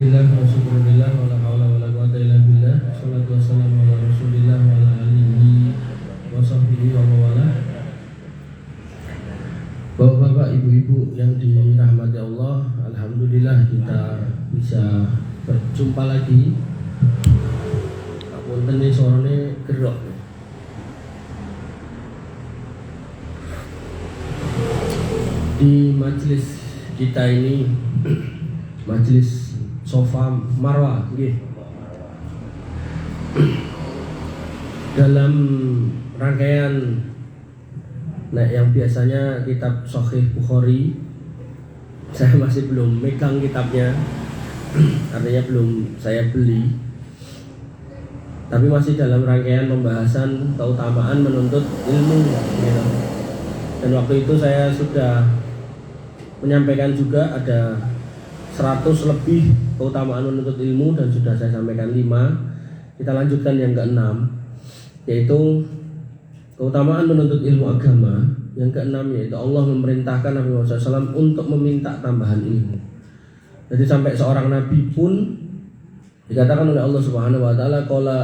Alhamdulillah wa syukurillah wa la hawla wa la quwwata illa billah. Wassalatu wassalamu ala Rasulillah wa ala alihi wa sahbihi wa mawala. Bapak-bapak, ibu-ibu yang dirahmati Allah, alhamdulillah kita bisa berjumpa lagi. Punten iki sorone gerok. Di majelis kita ini majelis Sofa Marwah, nggih. Dalam rangkaian yang biasanya kitab Sahih Bukhari, saya masih belum megang kitabnya, artinya belum saya beli. Tapi masih dalam rangkaian pembahasan keutamaan menuntut ilmu, gitu. Dan waktu itu saya sudah menyampaikan juga ada 100 lebih keutamaan menuntut ilmu dan sudah saya sampaikan 5. Kita lanjutkan yang ke-6, yaitu keutamaan menuntut ilmu agama. Yang ke-6 yaitu Allah memerintahkan Nabi Muhammad SAW untuk meminta tambahan ilmu. Jadi sampai seorang nabi pun dikatakan oleh Allah Subhanahu wa taala, qala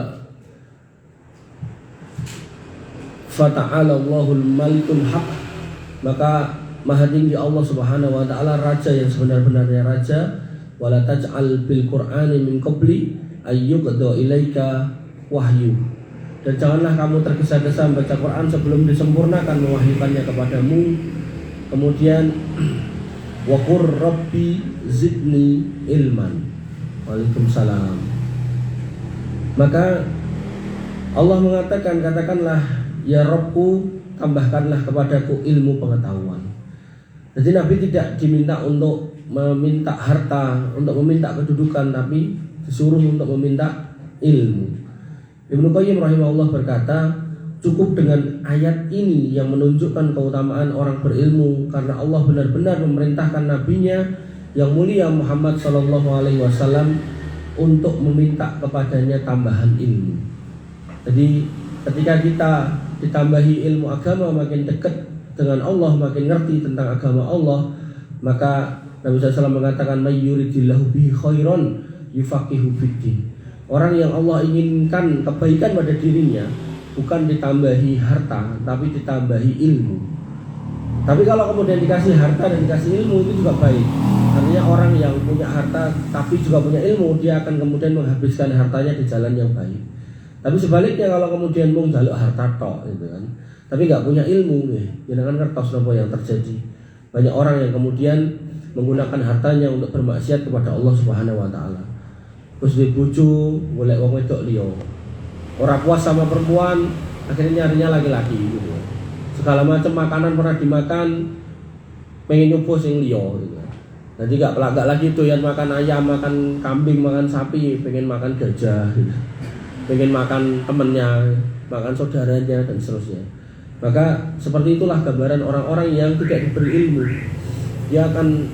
fata'ala Allahul malikul haq, maka Maha tinggi Allah Subhanahu wa taala, raja yang sebenar-benarnya raja. Wala taj'al bil Qur'ani min qabli ayyuqda ilaika wahyu. Dan janganlah kamu tergesa-gesa membaca Quran sebelum disempurnakan mewahyukannya kepadamu. Kemudian wa qur rabbi zidni ilman. Waalaikumsalam. Maka Allah mengatakan, katakanlah ya Rabbku, tambahkanlah kepadaku ilmu pengetahuan. Jadi Nabi tidak diminta untuk meminta harta, untuk meminta kedudukan, tapi disuruh untuk meminta ilmu. Ibnu Qayyim rahimahullah berkata, cukup dengan ayat ini yang menunjukkan keutamaan orang berilmu, karena Allah benar-benar memerintahkan nabinya yang mulia Muhammad SAW untuk meminta kepadanya tambahan ilmu. Jadi ketika kita ditambahi ilmu agama, makin dekat dengan Allah, makin ngerti tentang agama Allah, maka Nabi SAW mengatakan, may yuridillahu bihi khairan yufaqihu fiddin. Orang yang Allah inginkan kebaikan pada dirinya bukan ditambahi harta, tapi ditambahi ilmu. Tapi kalau kemudian dikasih harta dan dikasih ilmu, itu juga baik. Artinya orang yang punya harta tapi juga punya ilmu, dia akan kemudian menghabiskan hartanya di jalan yang baik. Tapi sebaliknya, kalau kemudian mau njaluk harta tok, gitu kan, tapi nggak punya ilmu, jangan kertas nopo yang terjadi. Banyak orang yang kemudian menggunakan hartanya untuk bermaksiat kepada Allah Subhanahu wa taala. Terus dibujuk, golek wong wedok liya. Ora puas sama perempuan, akhirnya nyarinya laki-laki gitu. Segala macam makanan pernah dimakan, pengen nyoba sing liya gitu. Jadi nggak lagi doyan makan ayam, makan kambing, makan sapi, pengen makan gajah gitu. Pengen makan temennya, makan saudaranya dan seterusnya. Maka seperti itulah gambaran orang-orang yang tidak diberi ilmu. Dia akan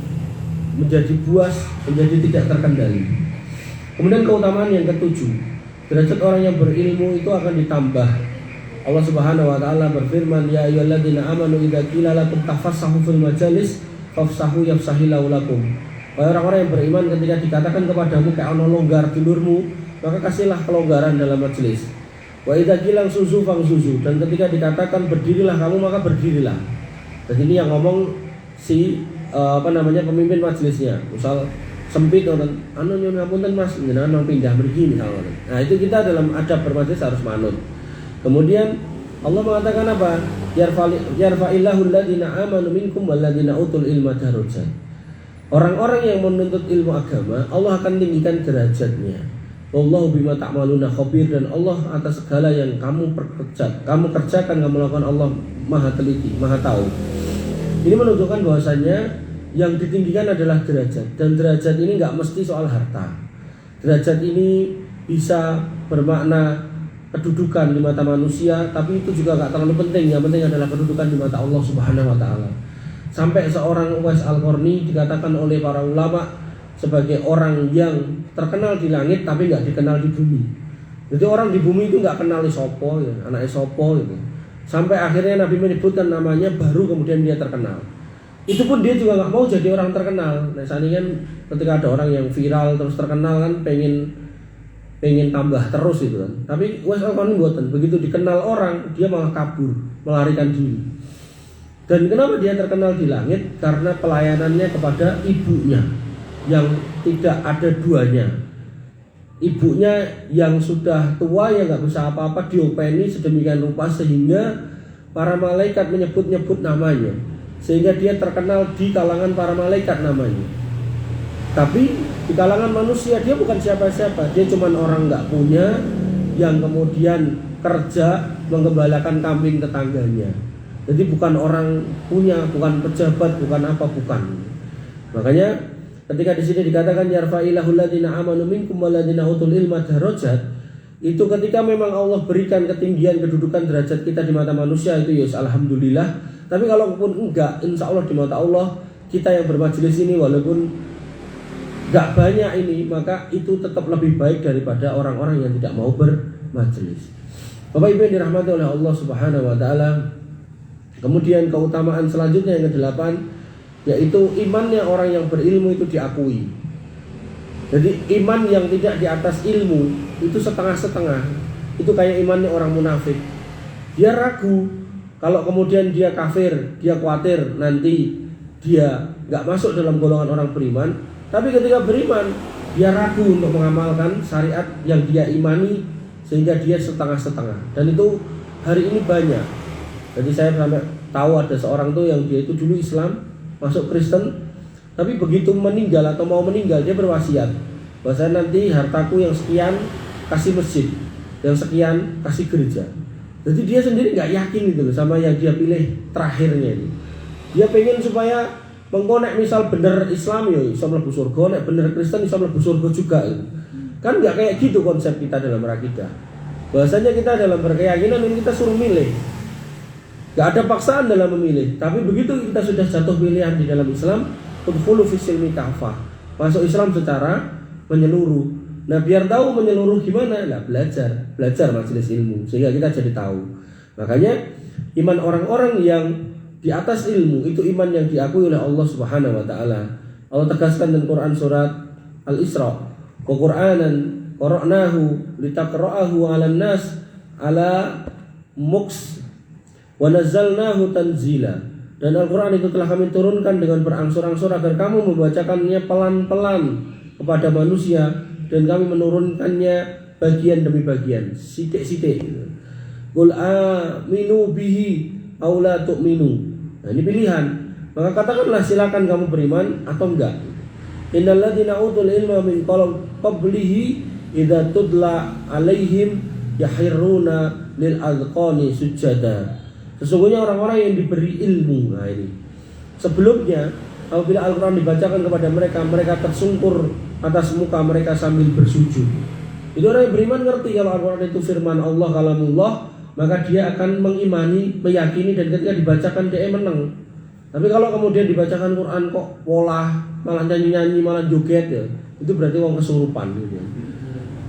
menjadi buas, menjadi tidak terkendali. Kemudian keutamaan yang ke-7, derajat orang yang berilmu itu akan ditambah. Allah Subhanahu wa taala berfirman, ya ayyuhalladzina amanu idza qila lakum tafassahu fil majalis fafsahu yafsahillahu lakum. Wahai orang-orang yang beriman, ketika dikatakan kepadamu kayak ono longgar dulurmu, maka kasihlah kelonggaran dalam majelis. Wa idza qila suzu fangsuzu, dan ketika dikatakan berdirilah kamu, maka berdirilah. Jadi ini yang ngomong si pemimpin majelisnya. Misal sempit orang anu nyuwun ngapunten Mas, jenengan mau pindah mriki misalnya. Nah, itu kita dalam adab bermajelis harus manut. Kemudian Allah mengatakan apa? Yarfa'illahu alladziina aamanu minkum walladzina utul ilma darajat. Orang-orang yang menuntut ilmu agama, Allah akan tinggikan derajatnya. Wallahu bima ta'maluna khabir, dan Allah atas segala yang kamu kerjakan, kamu lakukan, Allah maha teliti, maha tahu. Ini menunjukkan bahwasanya yang ditinggikan adalah derajat, dan derajat ini nggak mesti soal harta. Derajat ini bisa bermakna kedudukan di mata manusia, tapi itu juga nggak terlalu penting. Yang penting adalah kedudukan di mata Allah Subhanahu wa taala. Sampai seorang Uwais Al-Qarni dikatakan oleh para ulama sebagai orang yang terkenal di langit tapi nggak dikenal di bumi. Jadi orang di bumi itu nggak kenal sopo, ya, anak sopo gitu. Sampai akhirnya Nabi menyebutkan namanya, baru kemudian dia terkenal. Itu pun dia juga nggak mau jadi orang terkenal. Nah saat ini kan ketika ada orang yang viral terus terkenal kan pengen tambah terus itu kan. Tapi wes kon mboten, begitu dikenal orang dia malah kabur, melarikan diri. Dan kenapa dia terkenal di langit? Karena pelayanannya kepada ibunya yang tidak ada duanya. Ibunya yang sudah tua yang nggak bisa apa-apa diopeni sedemikian rupa sehingga para malaikat menyebut-nyebut namanya. Sehingga dia terkenal di kalangan para malaikat namanya. Tapi di kalangan manusia dia bukan siapa-siapa. Dia cuma orang nggak punya yang kemudian kerja mengembalakan kambing tetangganya. Jadi bukan orang punya, bukan pejabat, bukan apa, bukan. Makanya ketika di sini dikatakan yarfa'ilahul ladzina amanu minkum walladzina utul ilma darajat, itu ketika memang Allah berikan ketinggian kedudukan derajat kita di mata manusia itu ya alhamdulillah. Tapi kalau pun enggak, insya Allah di mata Allah kita yang bermajelis ini walaupun enggak banyak ini, maka itu tetap lebih baik daripada orang-orang yang tidak mau bermajelis. Bapak Ibu yang dirahmati oleh Allah Subhanahu wa taala. Kemudian keutamaan selanjutnya yang ke-8 yaitu imannya orang yang berilmu itu diakui. Jadi iman yang tidak di atas ilmu itu setengah-setengah. Itu kayak imannya orang munafik. Dia ragu. Kalau kemudian dia kafir, dia khawatir nanti dia gak masuk dalam golongan orang beriman. Tapi ketika beriman, dia ragu untuk mengamalkan syariat yang dia imani sehingga dia setengah-setengah. Dan itu hari ini banyak. Jadi saya sampai tahu ada seorang tuh yang dia itu dulu Islam, masuk Kristen, tapi begitu meninggal atau mau meninggal dia berwasiat bahwa nanti hartaku yang sekian kasih masjid, yang sekian kasih gereja. Jadi dia sendiri nggak yakin gitu loh sama yang dia pilih terakhirnya ini. Dia pengen supaya mengkonek misal bener Islam ya bisa mlebu surga, nek bener Kristen bisa mlebu surga juga. Gitu. Kan nggak kayak gitu konsep kita dalam akidah. Bahasanya kita dalam berkeyakinan ini kita suruh milih. Nggak ada paksaan dalam memilih. Tapi begitu kita sudah jatuh pilihan di dalam Islam, udkhulu fis-silmi kafah. Masuk Islam secara menyeluruh. Nah biar tahu menyeluruh gimana, nah belajar majelis ilmu sehingga kita jadi tahu. Makanya iman orang-orang yang di atas ilmu itu iman yang diakui oleh Allah Subhanahu wa taala. Allah tegaskan dalam Quran surat Al-Isra, "Wa Qur'anan qara'nahu litaqra'ahu 'alan nas 'ala muks wa nazzalnahu tanzila." Dan Al-Qur'an itu telah kami turunkan dengan berangsur-angsur agar kamu membacakannya pelan-pelan kepada manusia, dan kami menurunkannya bagian demi bagian, sithik-sithik. Qul aminu bihi aw la tu'minu. Nah, ini pilihan. Maka katakanlah silakan kamu beriman atau enggak. Innal ladzina utul ilma min qablihi idza tudla alaihim yahirruna lil azqani sujada. Sesungguhnya orang-orang yang diberi ilmu, nah ini sebelumnya apabila Al-Quran dibacakan kepada mereka, mereka tersungkur atas muka mereka sambil bersujud. Itu orang yang beriman ngerti kalau Al-Quran itu firman Allah, kalamullah, maka dia akan mengimani, meyakini, dan ketika dibacakan dia menang. Tapi kalau kemudian dibacakan Quran kok pola, malah nyanyi-nyanyi, malah joget ya, itu berarti orang kesurupan gitu.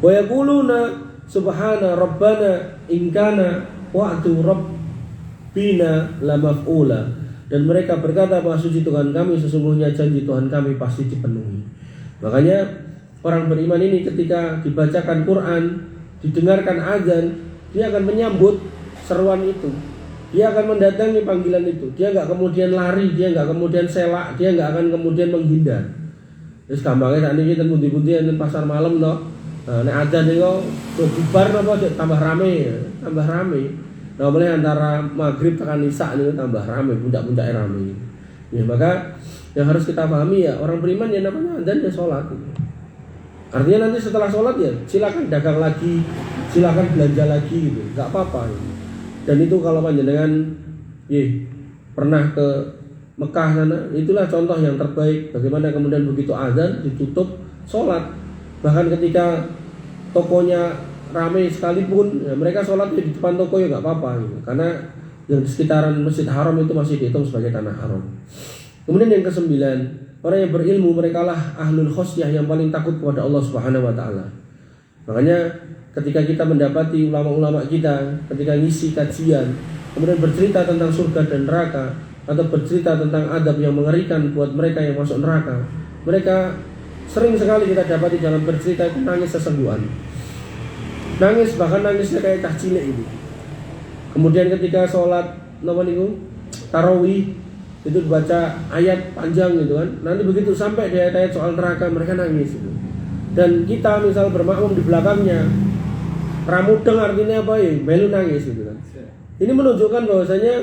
Wa yaquluna subhana rabbana in kana wa'du rabbina la maf'ula. Dan mereka berkata bahwa suci Tuhan kami, sesungguhnya janji Tuhan kami pasti dipenuhi. Makanya orang beriman ini ketika dibacakan Quran, didengarkan azan, dia akan menyambut seruan itu. Dia akan mendatangi panggilan itu. Dia nggak kemudian lari, dia nggak kemudian selak, dia nggak akan kemudian menghindar. Terus gampangnya saat ini kita putih-putih di pasar malam no. Nah, nek azan itu bubar apa tambah rame, tambah rame. Nah, boleh antara maghrib tekan isya ini tambah ramai, budak-budak ramai. Ya, maka yang harus kita pahami ya orang beriman ya namanya adzan ya sholat. Artinya nanti setelah sholat ya silakan dagang lagi, silakan belanja lagi gitu, nggak apa-apa. Dan itu kalau panjenengan pernah ke Mekah sana, itulah contoh yang terbaik. Bagaimana kemudian begitu adzan ditutup sholat, bahkan ketika tokonya ramai sekalipun ya, mereka sholat di depan toko ya nggak apa-apa gitu. Karena yang di sekitaran Masjid Haram itu masih dihitung sebagai tanah haram. Kemudian yang ke-9, orang yang berilmu mereka lah ahlul khosyah yang paling takut kepada Allah Subhanahu wa taala. Makanya ketika kita mendapati ulama-ulama kita ketika ngisi kajian kemudian bercerita tentang surga dan neraka, atau bercerita tentang adab yang mengerikan buat mereka yang masuk neraka, mereka sering sekali kita dapati dalam bercerita itu nangis sesengguhan. Nangis, bahkan nangisnya kayak cah cilik itu. Kemudian ketika sholat tarawih itu baca ayat panjang gitu kan. Nanti begitu sampai di ayat-ayat soal neraka mereka nangis gitu. Dan kita misal bermakmum di belakangnya, ramudeng artinya apa ya? Melu nangis gitu kan. Ini menunjukkan bahwasanya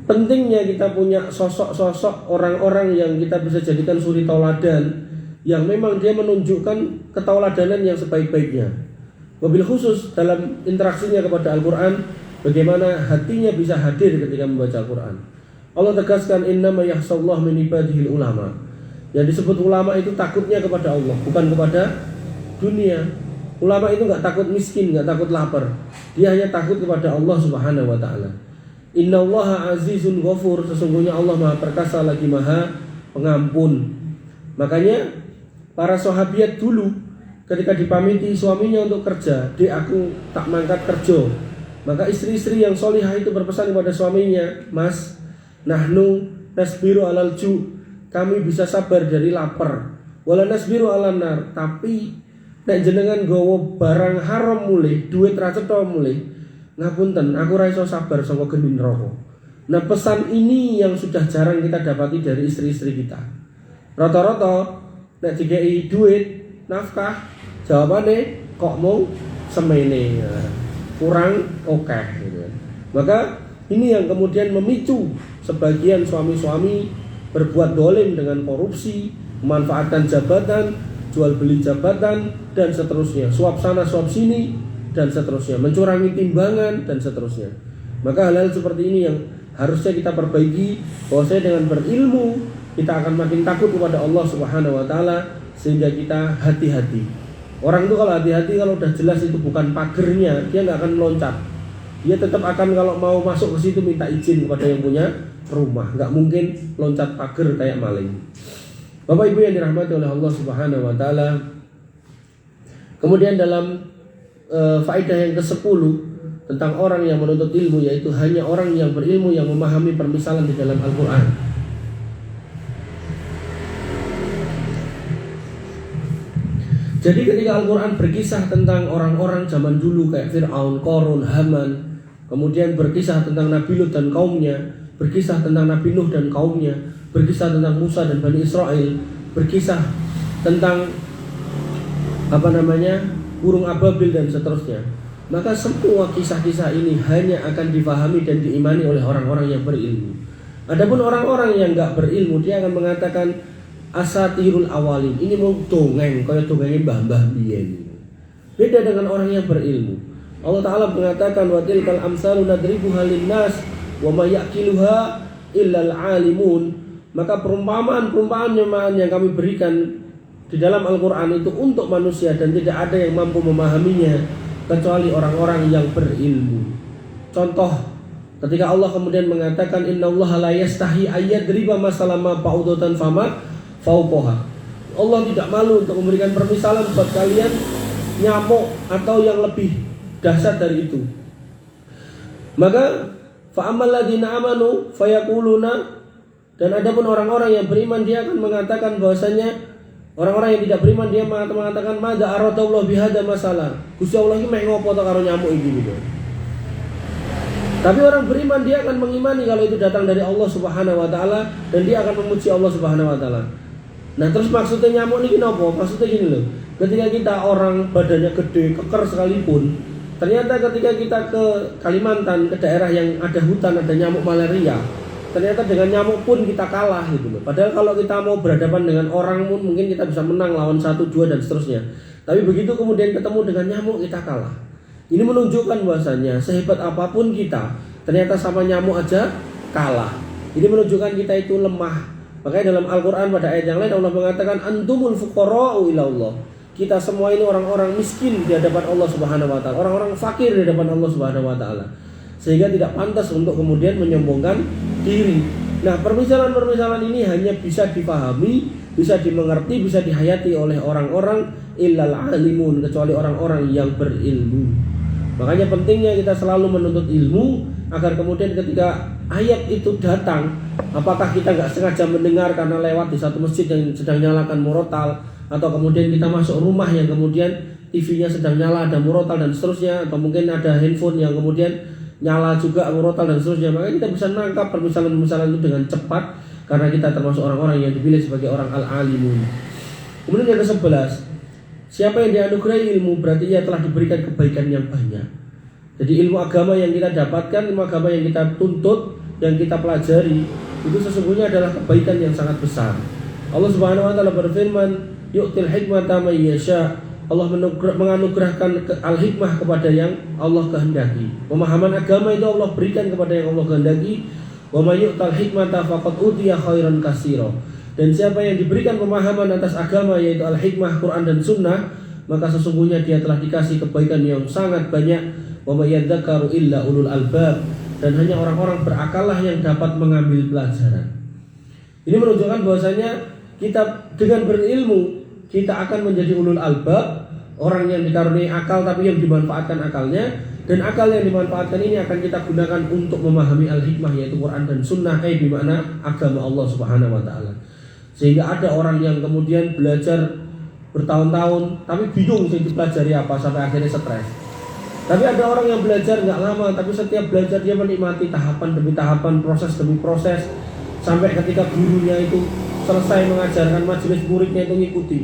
pentingnya kita punya sosok-sosok orang-orang yang kita bisa jadikan suri tauladan, yang memang dia menunjukkan ketauladanan yang sebaik-baiknya. Wabil khusus dalam interaksinya kepada Al-Quran, bagaimana hatinya bisa hadir ketika membaca Al-Quran. Allah tegaskan innama yakhshallahu min ibadihil ulama. Yang disebut ulama itu takutnya kepada Allah, bukan kepada dunia. Ulama itu nggak takut miskin, nggak takut lapar. Dia hanya takut kepada Allah Subhanahu wa ta'ala. Innallaha azizun ghafur, sesungguhnya Allah Maha perkasa lagi Maha pengampun. Makanya para sahabiat dulu ketika dipamiti suaminya untuk kerja, "Dek, aku tak mangkat kerja." Maka istri-istri yang solihah itu berpesan kepada suaminya, "Mas, nahnu nasbiru alal ju." Kami bisa sabar dari lapar. Wala nasbiru alan nar. Tapi nek jenengan gowo barang haram mulih, duit ra cetha mulih, ngapunten, aku ra iso sabar saka geni neraka. Nah, pesan ini yang sudah jarang kita dapati dari istri-istri kita. Rata-rata nek dikei duit, nafkah, jawabannya kok mau semene, kurang oke gitu. Maka ini yang kemudian memicu sebagian suami-suami berbuat dolim dengan korupsi, memanfaatkan jabatan, jual beli jabatan, dan seterusnya, suap sana suap sini, dan seterusnya, mencurangi timbangan, dan seterusnya. Maka hal-hal seperti ini yang harusnya kita perbaiki, bahwasanya dengan berilmu kita akan makin takut kepada Allah Subhanahu wa ta'ala, sehingga kita hati-hati. Orang itu kalau hati-hati, kalau udah jelas itu bukan pagernya, dia nggak akan meloncat. Dia tetap akan kalau mau masuk ke situ minta izin kepada yang punya rumah. Nggak mungkin loncat pager kayak maling. Bapak Ibu yang dirahmati oleh Allah Subhanahu wa ta'ala, kemudian dalam faedah yang ke-10 tentang orang yang menuntut ilmu, yaitu hanya orang yang berilmu yang memahami permisalan di dalam Al-Quran. Jadi ketika Al-Quran berkisah tentang orang-orang zaman dulu kayak Fir'aun, Qarun, Haman, kemudian berkisah tentang Nabi Lut dan kaumnya, berkisah tentang Nabi Nuh dan kaumnya, berkisah tentang Musa dan Bani Israel, berkisah tentang burung ababil dan seterusnya. Maka semua kisah-kisah ini hanya akan difahami dan diimani oleh orang-orang yang berilmu. Adapun orang-orang yang enggak berilmu, dia akan mengatakan asatirul awalin, ini mau dongeng kayak dongengnya mbah-mbah biyen. Beda dengan orang yang berilmu. Allah Ta'ala mengatakan wa tilkal amsalu nadribuha linnas wa ma yaqiluha illal alimun. Maka perumpamaan-perumpamaan yang kami berikan di dalam Al-Quran itu untuk manusia, dan tidak ada yang mampu memahaminya kecuali orang-orang yang berilmu. Contoh, ketika Allah kemudian mengatakan innallaha la yastahi ayyadriba masalama ba'udatan fama fauqaha. Allah tidak malu untuk memberikan permisalan buat kalian nyamuk atau yang lebih dahsyat dari itu. Maka fa'amal ladzina amanu fayaquluna, dan adapun orang-orang yang beriman, dia akan mengatakan bahwasanya orang-orang yang tidak beriman, dia mengatakan madza aradallahu bihadza masalah. Gusti Allah iki meh ngopo to karo nyamuk iki gitu. Tapi orang beriman dia akan mengimani kalau itu datang dari Allah Subhanahu wa taala, dan dia akan memuji Allah Subhanahu wa taala. Nah, terus maksudnya nyamuk ini kenapa? Maksudnya gini loh. Ketika kita orang badannya gede, keker sekalipun, ternyata ketika kita ke Kalimantan, ke daerah yang ada hutan, ada nyamuk malaria, ternyata dengan nyamuk pun kita kalah gitu loh. Padahal kalau kita mau berhadapan dengan orang pun mungkin kita bisa menang lawan 1, 2 dan seterusnya. Tapi begitu kemudian ketemu dengan nyamuk, kita kalah. Ini menunjukkan bahwasanya sehebat apapun kita, ternyata sama nyamuk aja kalah. Ini menunjukkan kita itu lemah. Makanya dalam Al-Quran pada ayat yang lain Allah mengatakan antumul fuqara'u ilallah. Kita semua ini orang-orang miskin di hadapan Allah Subhanahu wa taala, orang-orang fakir di hadapan Allah Subhanahu wa taala. Sehingga tidak pantas untuk kemudian menyombongkan diri. Nah, permisalan-permisalan ini hanya bisa dipahami, bisa dimengerti, bisa dihayati oleh orang-orang illal alimun, kecuali orang-orang yang berilmu. Makanya pentingnya kita selalu menuntut ilmu agar kemudian ketika ayat itu datang, apakah kita nggak sengaja mendengar karena lewat di satu masjid yang sedang nyalakan murotal, atau kemudian kita masuk rumah yang kemudian TV-nya sedang nyala ada murotal dan seterusnya, atau mungkin ada handphone yang kemudian nyala juga murotal dan seterusnya, maka kita bisa menangkap permisalan-permisalan itu dengan cepat karena kita termasuk orang-orang yang dipilih sebagai orang al-alimun. Kemudian yang ke-11, siapa yang dianugerahi ilmu berarti ia telah diberikan kebaikan yang banyak. Jadi ilmu agama yang kita dapatkan, ilmu agama yang kita tuntut, yang kita pelajari, itu sesungguhnya adalah kebaikan yang sangat besar. Allah Subhanahu wa taala berfirman, "Yu'til hikmata may yasha." Allah menganugerahkan al-hikmah kepada yang Allah kehendaki. Pemahaman agama itu Allah berikan kepada yang Allah kehendaki. Wa may yu'tal hikmata faqad utiya khairan katsira. Dan siapa yang diberikan pemahaman atas agama yaitu al-hikmah, Quran dan sunnah, maka sesungguhnya dia telah dikasih kebaikan yang sangat banyak. Wa may yadzakaru illa ulul albab. Dan hanya orang-orang berakallah yang dapat mengambil pelajaran. Ini menunjukkan bahwasanya kita dengan berilmu kita akan menjadi ulul albab, orang yang dikaruniai akal tapi yang dimanfaatkan akalnya, dan akal yang dimanfaatkan ini akan kita gunakan untuk memahami al-hikmah yaitu Quran dan sunnah, di mana agama Allah Subhanahu wa taala. Sehingga ada orang yang kemudian belajar bertahun-tahun tapi bingung sih dipelajari apa sampai akhirnya stres. Tapi ada orang yang belajar nggak lama tapi setiap belajar dia menikmati tahapan demi tahapan, proses demi proses, sampai ketika gurunya itu selesai mengajarkan, majelis muridnya itu ngikuti,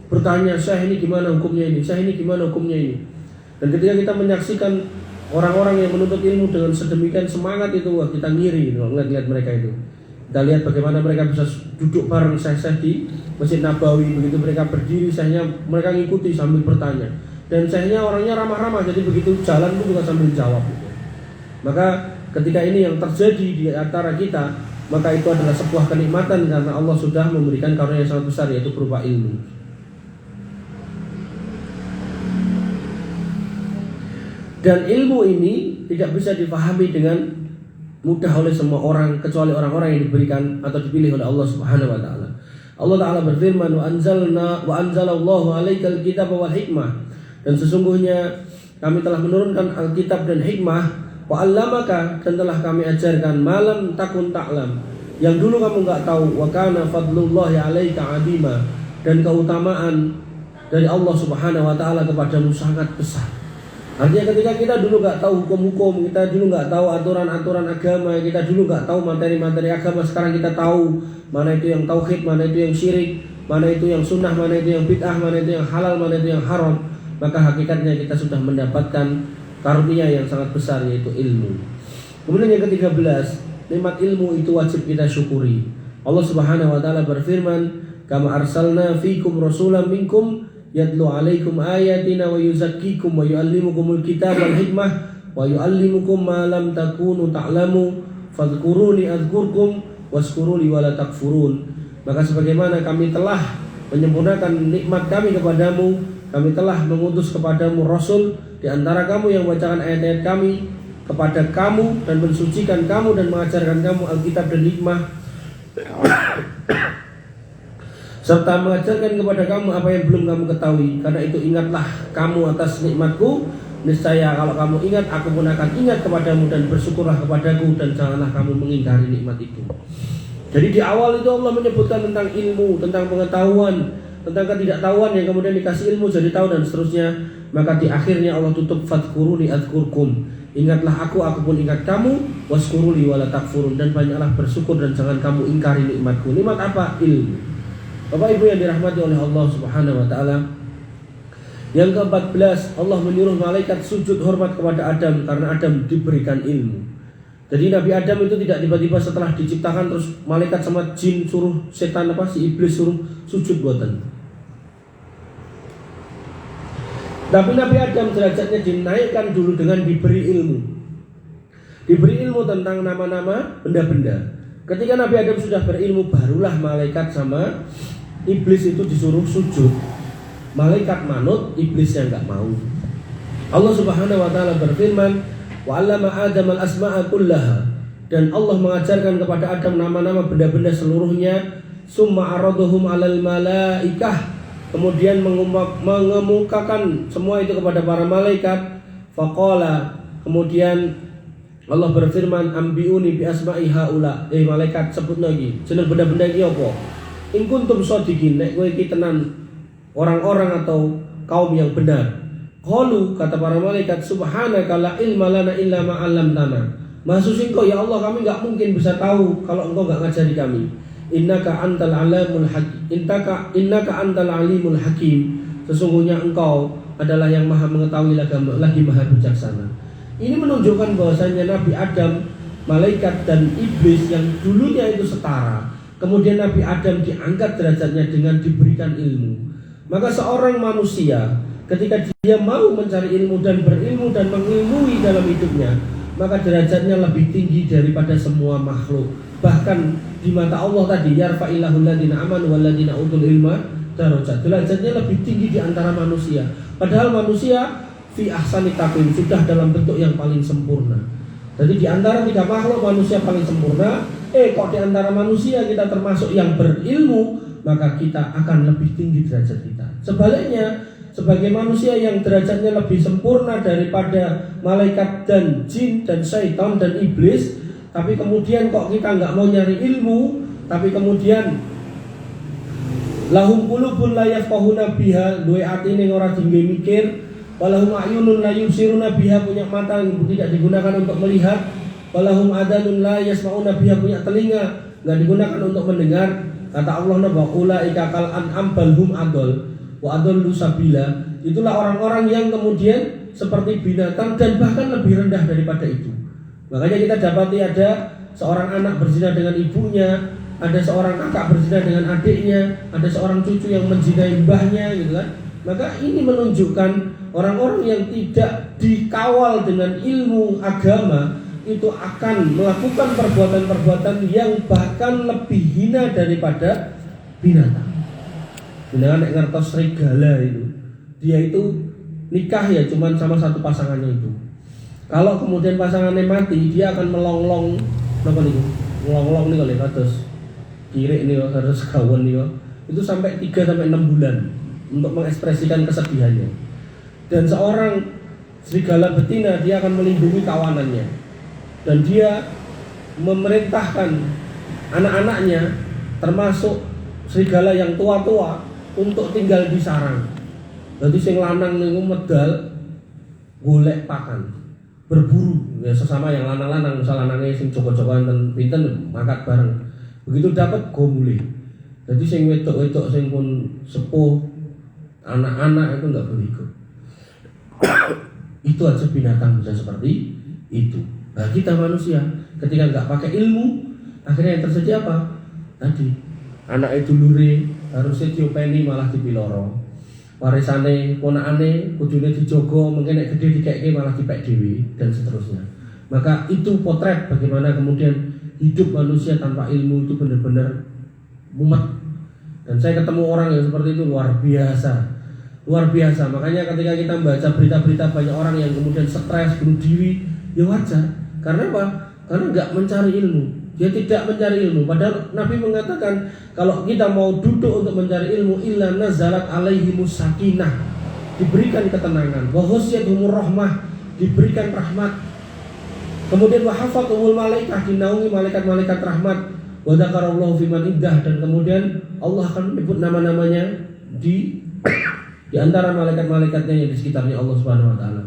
bertanya, "Syekh ini gimana hukumnya ini? Syekh ini gimana hukumnya ini?" Dan ketika kita menyaksikan orang-orang yang menuntut ilmu dengan sedemikian semangat itu, kita ngiri ngelihat mereka itu. Kita lihat bagaimana mereka bisa duduk bareng syekh-syekh di Masjid Nabawi, begitu mereka berdiri, syekhnya mereka ngikuti sambil bertanya. Dan syekhnya orangnya ramah-ramah, jadi begitu jalan pun juga sambil jawab gitu. Maka ketika ini yang terjadi di antara kita, maka itu adalah sebuah kenikmatan karena Allah sudah memberikan karunia yang sangat besar yaitu berupa ilmu. Dan ilmu ini tidak bisa dipahami dengan mudah oleh semua orang kecuali orang-orang yang diberikan atau dipilih oleh Allah Subhanahu wa taala. Allah taala berfirman, "Wa anzalallahu 'alaikal kitaba wal hikmah." Dan sesungguhnya kami telah menurunkan Alkitab dan hikmah, wa 'allamaka, dan telah kami ajarkan malam takun ta'lam, yang dulu kamu enggak tahu, wa kana fadlullahi 'alaika 'azima, dan keutamaan dari Allah Subhanahu wa taala kepadamu sangat besar. Artinya ketika kita dulu nggak tahu hukum-hukum, kita dulu nggak tahu aturan-aturan agama, kita dulu nggak tahu materi-materi agama, sekarang kita tahu mana itu yang tauhid, mana itu yang syirik, mana itu yang sunnah, mana itu yang bid'ah, mana itu yang halal, mana itu yang haram. Maka hakikatnya kita sudah mendapatkan karunia yang sangat besar yaitu ilmu. Kemudian yang ke-13, nikmat ilmu itu wajib kita syukuri. Allah Subhanahu wa taala berfirman, "Kama arsalna fikum rasulan minkum yatlu alaikum ayatina wa yuzakkikum wa yuallimukumul kitab wal hikmah wa yuallimukum ma lam takunu ta'lamu fadhkuruni adzkurkum washkuruli wala takfurun." Maka sebagaimana kami telah menyempurnakan nikmat kami kepadamu, kami telah mengutus kepadamu rasul di antara kamu yang membacakan ayat-ayat kami kepada kamu dan mensucikan kamu dan mengajarkan kamu Alkitab dan hikmah, serta mengajarkan kepada kamu apa yang belum kamu ketahui. Karena itu ingatlah kamu atas nikmatku, niscaya kalau kamu ingat, aku pun akan ingat kepadamu, dan bersyukurlah kepadaku dan janganlah kamu mengingkari nikmat itu. Jadi di awal itu Allah menyebutkan tentang ilmu, tentang pengetahuan, tentang ketidaktahuan yang kemudian dikasih ilmu jadi tahu dan seterusnya. Maka di akhirnya Allah tutup, fadhkuruni adzkurkum, ingatlah aku pun ingat kamu, washkuruli wala takfurun, dan banyaklah bersyukur dan jangan kamu ingkari nikmatku. Nikmat apa? Ilmu. Bapak Ibu yang dirahmati oleh Allah Subhanahu wa taala. Yang ke-14, Allah menyuruh malaikat sujud hormat kepada Adam karena Adam diberikan ilmu. Jadi Nabi Adam itu tidak tiba-tiba setelah diciptakan terus malaikat sama jin suruh, setan si iblis suruh sujud buatan. Tapi Nabi Adam derajatnya dinaikkan dulu dengan diberi ilmu. Diberi ilmu tentang nama-nama benda-benda. Ketika Nabi Adam sudah berilmu, barulah malaikat sama iblis itu disuruh sujud. Malaikat manut, iblis yang enggak mau. Allah Subhanahu wa taala berfirman, "Wa 'allama Adam al-asma'a kullaha." Dan Allah mengajarkan kepada Adam nama-nama benda-benda seluruhnya. Summa araduhum 'alal malaikah. Kemudian mengemukakan semua itu kepada para malaikat. Faqala, kemudian Allah berfirman, ambiuni bi asma'i haula. Malaikat sebut lagi, jeneng benda-benda iki apa? In kuntum shodiqin, nek kowe iki tenan orang-orang atau kaum yang benar. Qalu, kata para malaikat, subhanaka la ilma lana illa ma 'allamtana. Maha suci Engkau ya Allah, kami enggak mungkin bisa tahu kalau Engkau enggak ngajari kami. Innaka antal alimul hakim. Innaka antal alimul hakim. Sesungguhnya Engkau adalah yang maha mengetahui lagi maha bijaksana. Ini menunjukkan bahwasanya Nabi Adam, malaikat dan iblis yang dulunya itu setara, kemudian Nabi Adam diangkat derajatnya dengan diberikan ilmu. Maka seorang manusia ketika dia mau mencari ilmu dan berilmu dan mengilmui dalam hidupnya, maka derajatnya lebih tinggi daripada semua makhluk. Bahkan di mata Allah tadi, yarfa'illahu alladziina amanu walladziina utul ilma darajat. Derajatnya lebih tinggi di antara manusia. Padahal manusia fi ahsani taqwim, sudah dalam bentuk yang paling sempurna. Jadi di antara tiga makhluk manusia paling sempurna. Kok di antara manusia kita termasuk yang berilmu, maka kita akan lebih tinggi derajat kita. Sebaliknya, sebagai manusia yang derajatnya lebih sempurna daripada malaikat dan jin dan syaitan dan iblis, tapi kemudian kok kita nggak mau nyari ilmu, tapi kemudian lahum qulubun la yafqahuna biha, duwe atine ora dinggo mikir, walahum ayunun la yubsiruna biha, punya mata yang tidak digunakan untuk melihat, walahum adanun la yasmauna biha, punya telinga nggak digunakan untuk mendengar. Kata Allah, ulaika kal an'am bal hum adol wa adollu sabila. Itulah orang-orang yang kemudian seperti binatang dan bahkan lebih rendah daripada itu. Makanya kita dapati ada seorang anak berzina dengan ibunya, ada seorang kakak berzina dengan adiknya, ada seorang cucu yang menzinai mbahnya, gitu kan. Maka ini menunjukkan orang-orang yang tidak dikawal dengan ilmu agama itu akan melakukan perbuatan-perbuatan yang bahkan lebih hina daripada binatang. Binatang yang ngertos serigala itu, dia itu nikah ya cuman sama satu pasangannya itu. Kalau kemudian pasangannya mati, dia akan melonglong, apa nih? Melonglong nih kalau terus kiri nih harus kawan nih, itu sampai 3 sampai 6 bulan untuk mengekspresikan kesedihannya. Dan seorang serigala betina dia akan melindungi kawanannya, dan dia memerintahkan anak-anaknya termasuk serigala yang tua-tua untuk tinggal di sarang. Jadi sing lanang niku medal golek pakan, berburu ya sesama yang lanang-lanang, misal lanangnya sing joko-jokoan dan pinten makat bareng. Begitu dapat go mulih. Jadi sing wedok-wedok sing pun sepuh, anak-anak itu enggak boleh ikut. Itu aja binatang bisa seperti itu. Nah, kita manusia ketika nggak pakai ilmu, akhirnya yang terjadi apa? Tadi anak itu dulure harusnya diopeni malah dipiloro, warisane ponakane kudune dijogo, mungkin nek gede dikeke malah dipek dhewe dan seterusnya. Maka itu potret bagaimana kemudian hidup manusia tanpa ilmu itu benar-benar mumet. Dan saya ketemu orang yang seperti itu luar biasa. Makanya ketika kita membaca berita-berita banyak orang yang kemudian stres, bunuh diri, ya wajar. Karena apa? Karena nggak mencari ilmu. Dia tidak mencari ilmu. Padahal Nabi mengatakan kalau kita mau duduk untuk mencari ilmu, illa nazalat alaihimus sakinah, diberikan ketenangan, wa ghasyiyatuhumur rahmah, diberikan rahmat. Kemudian wa hafathumul malaikah, dinaungi malaikat-malaikat rahmat, wa dzakarallahu fiman iddah, dan kemudian Allah akan menyebut nama-namanya di antara malaikat-malaikatnya yang di sekitarnya Allah Subhanahu wa taala.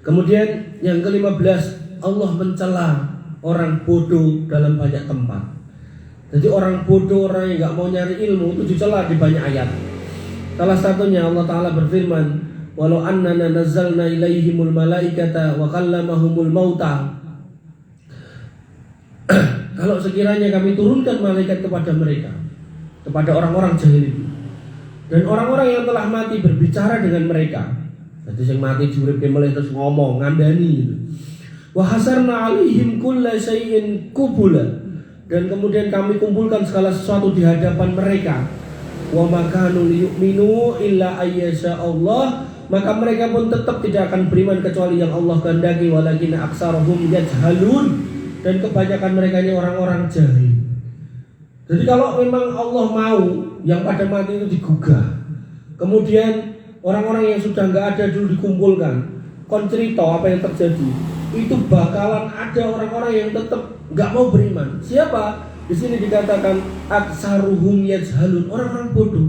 Kemudian yang ke-15, Allah mencela orang bodoh dalam banyak tempat. Jadi orang bodoh, orang yang nggak mau nyari ilmu itu dicela di banyak ayat. Salah satunya Allah Ta'ala berfirman, walau annana nazzalna ilaihimul malaikata wa kallamahumul mauta. Kalau sekiranya kami turunkan malaikat kepada mereka, kepada orang-orang jahil itu, dan orang-orang yang telah mati berbicara dengan mereka. Jadi yang mati diuripke meleh terus ngomong, ngandani gitu. Wa hasarna alaihim kulla syai'in qubula, dan kemudian kami kumpulkan segala sesuatu di hadapan mereka. Wa makanu liyu'minu illa ayyasha Allah, maka mereka pun tetap tidak akan beriman kecuali yang Allah kehendaki. Walakin aktsarahum yajhalun, dan kebanyakan mereka ini orang-orang jahil. Jadi kalau memang Allah mau yang pada mati itu digugah, kemudian orang-orang yang sudah nggak ada dulu dikumpulkan, kon cerita apa yang terjadi, itu bakalan ada orang-orang yang tetap nggak mau beriman. Siapa? Di sini dikatakan aksaruhum yajhalun, orang-orang bodoh.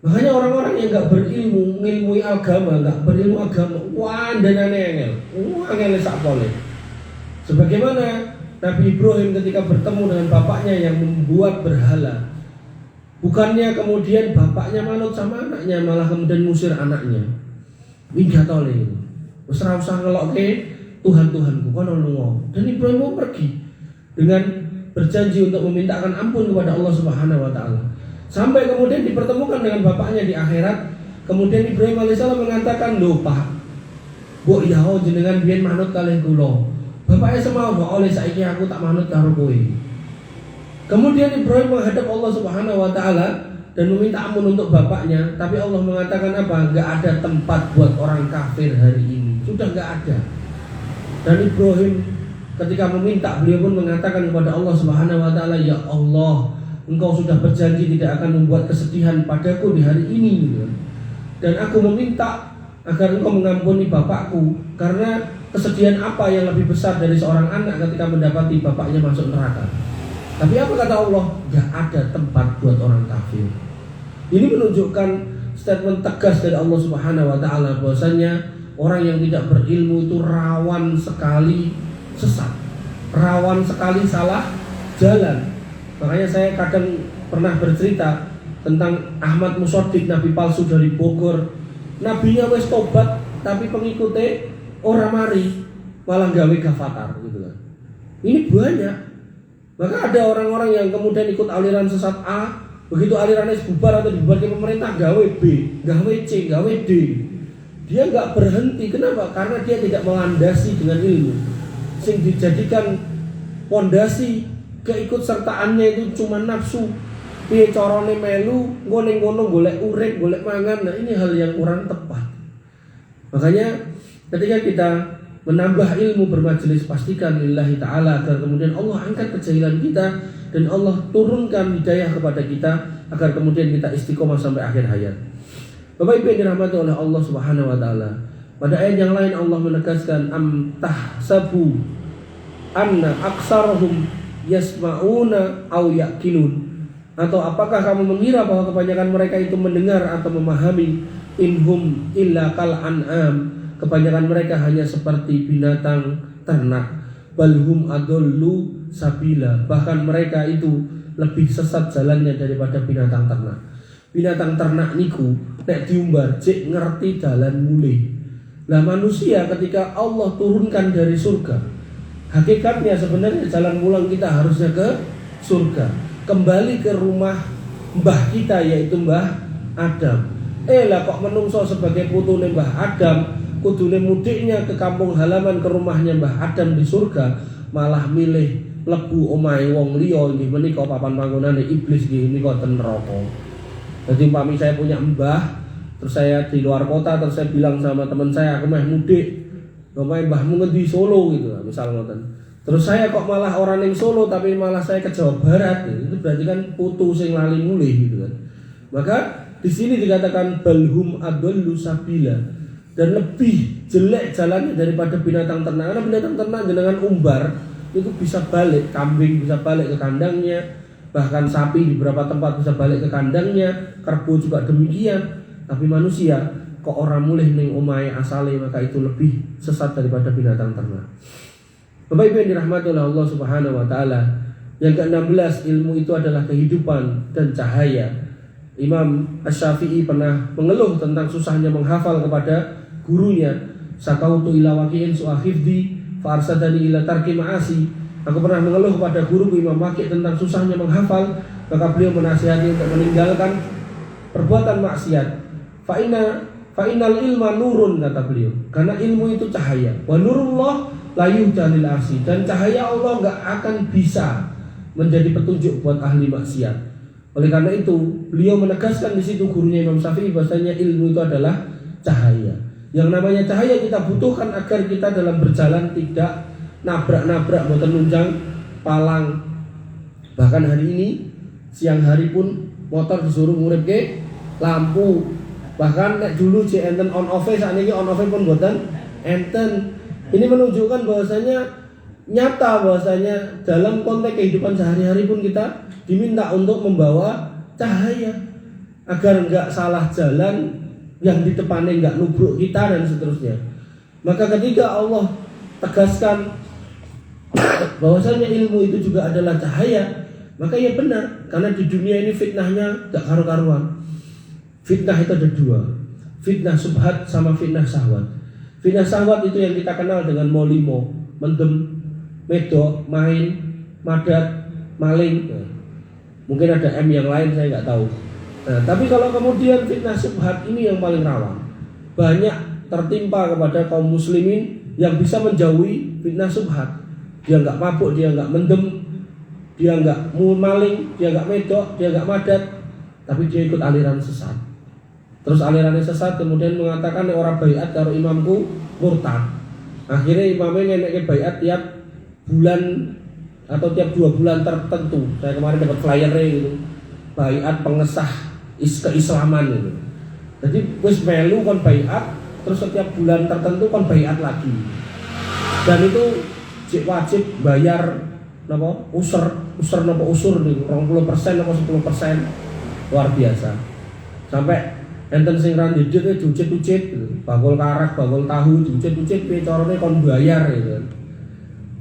Makanya orang-orang yang nggak berilmu, ngilmui agama, nggak berilmu agama, wah dan angel sak boleh. Sebagaimana Nabi Ibrahim ketika bertemu dengan bapaknya yang membuat berhala, bukannya kemudian bapaknya manut sama anaknya, malah kemudian ngusir anaknya. Minggat oleh ini, usah ngelokke Tuhanku, kono lunga. Dan Ibrahim mau pergi dengan berjanji untuk memintakan ampun kepada Allah Subhanahu wa taala. Sampai kemudian dipertemukan dengan bapaknya di akhirat. Kemudian Ibrahim alaihissalam mengatakan, "Lho Pak, mbok ya jenengan biyen manut kalih kula. Bapaknya semau kok oleh saiki aku tak manut karo kowe." Kemudian Ibrahim menghadap Allah Subhanahu wa taala dan meminta ampun untuk bapaknya, tapi Allah mengatakan apa? Enggak ada tempat buat orang kafir hari ini. Sudah enggak ada. Dan Ibrahim ketika meminta, beliau pun mengatakan kepada Allah Subhanahu wa taala, "Ya Allah, Engkau sudah berjanji tidak akan membuat kesedihan padaku di hari ini, dan aku meminta agar Engkau mengampuni bapakku, karena kesedihan apa yang lebih besar dari seorang anak ketika mendapati bapaknya masuk neraka." Tapi apa kata Allah? Gak ada tempat buat orang kafir. Ini menunjukkan statement tegas dari Allah Subhanahu wa taala bahwasanya orang yang tidak berilmu itu rawan sekali sesat, rawan sekali salah jalan. Makanya saya kadang pernah bercerita tentang Ahmad Musaddiq, nabi palsu dari Bogor. Nabinya wis tobat, tapi pengikutnya orang mari, malah gawe gavatar gitu kan. Ini banyak. Maka ada orang-orang yang kemudian ikut aliran sesat A, begitu alirannya bubar atau dibubarkan pemerintah, gawe B, gawe C, gawe D. Dia nggak berhenti. Kenapa? Karena dia tidak melandasi dengan ilmu. Sing dijadikan pondasi keikutsertaannya itu cuma nafsu. Piye carane melu, ngono golek urip, golek mangan. Nah, ini hal yang kurang tepat. Makanya ketika kita menambah ilmu bermajelis, pastikan lillahi ta'ala, agar kemudian Allah angkat kejahilan kita dan Allah turunkan hidayah kepada kita, agar kemudian kita istiqomah sampai akhir hayat. Bapak Ibu yang dirahmati oleh Allah Subhanahu wa taala, pada ayat yang lain Allah menegaskan, am tahsabu anna aksarahum yasma'una aw yaqilun, atau apakah kamu mengira bahwa kebanyakan mereka itu mendengar atau memahami? Inhum illa kal an'am, kebanyakan mereka hanya seperti binatang ternak. Balhum adollu sabila, bahkan mereka itu lebih sesat jalannya daripada binatang ternak. Binatang ternak niku nek diumbar cek ngerti dalan mulih. Lah manusia ketika Allah turunkan dari surga, hakikatnya sebenarnya jalan pulang kita harusnya ke surga, kembali ke rumah mbah kita, yaitu Mbah Adam. Lah kok menungso sebagai putune Mbah Adam, kudune mudiknya ke kampung halaman, ke rumahnya Mbah Adam di surga, malah milih lebu omahe wong liya. Nggih menika papan panggonane iblis, nggih menika ten neraka. Jadi umpami saya punya mbah, terus saya di luar kota, terus saya bilang sama teman saya, aku meh mudik, omahe mbahmu ngendi Solo gitu, misal ngoten. Terus saya kok malah orang yang Solo, tapi malah saya ke Jawa Barat, gitu. Itu berarti kan putu sing lali mulih gitu kan. Maka di sini dikatakan balhum adallu sabila, dan lebih jelek jalannya daripada binatang ternak. Karena binatang ternak dengan umbar itu bisa balik, kambing bisa balik ke kandangnya, bahkan sapi di beberapa tempat bisa balik ke kandangnya, kerbau juga demikian. Tapi manusia kok orang mulih ning omahe asale, maka itu lebih sesat daripada binatang ternak. Bapak Ibu yang dirahmati oleh Allah Subhanahu wa taala, yang ke-16, ilmu itu adalah kehidupan dan cahaya. Imam Asy-Syafi'i pernah mengeluh tentang susahnya menghafal kepada gurunya. Sakautu ila waqi'in su'ahifdi fa arsadani ila tarki ma'asi. Aku pernah mengeluh kepada guruku Imam Waqi' tentang susahnya menghafal, maka beliau menasihati untuk meninggalkan perbuatan maksiat. Fa innal ilma nurun, kata beliau, karena ilmu itu cahaya. Wa nurullah la yuhdalil asi, dan cahaya Allah enggak akan bisa menjadi petunjuk buat ahli maksiat. Oleh karena itu, beliau menegaskan di situ gurunya Imam Syafi'i bahwasanya ilmu itu adalah cahaya. Yang namanya cahaya kita butuhkan agar kita dalam berjalan tidak nabrak-nabrak, boten nunjang palang Bahkan hari ini siang hari pun motor disuruh nguripke lampu. Bahkan nek dulu enten on off sakniki on off pun mboten enten. Ini menunjukkan bahwasanya nyata bahwasanya dalam konteks kehidupan sehari-hari pun kita diminta untuk membawa cahaya agar enggak salah jalan, yang di depannya enggak nubruk kita dan seterusnya. Maka ketika Allah tegaskan bahwasanya ilmu itu juga adalah cahaya, maka ya benar, karena di dunia ini fitnahnya enggak karu-karuan. Fitnah itu ada dua, fitnah subhat sama fitnah syahwat. Fitnah syahwat itu yang kita kenal dengan molimo, mendem, medok, main, madat, maling. Mungkin ada M yang lain saya nggak tahu. Nah, tapi kalau kemudian fitnah subhat ini yang paling rawan, banyak tertimpa kepada kaum muslimin yang bisa menjauhi fitnah subhat. Dia nggak mabuk, dia nggak mendem, dia nggak maling, dia nggak medok, dia nggak madat, tapi dia ikut aliran sesat. Terus alirannya sesat kemudian mengatakan orang baiat karo imamku murtad. Akhirnya imamnya ngeneke baiat tiap bulan atau tiap 2 bulan tertentu. Saya kemarin dapat flyernya gitu, baiat pengesah keislaman gitu. Jadi wis melu kon baiat, terus setiap bulan tertentu kon baiat lagi. Dan itu wajib bayar napa usur napa usur nih 20% atau 10%. Luar biasa. Sampai enten sing ra ndedit diucit-ucit gitu. Bakul karak, bakul tahu diucit-ucit piye carane kon bayar gitu.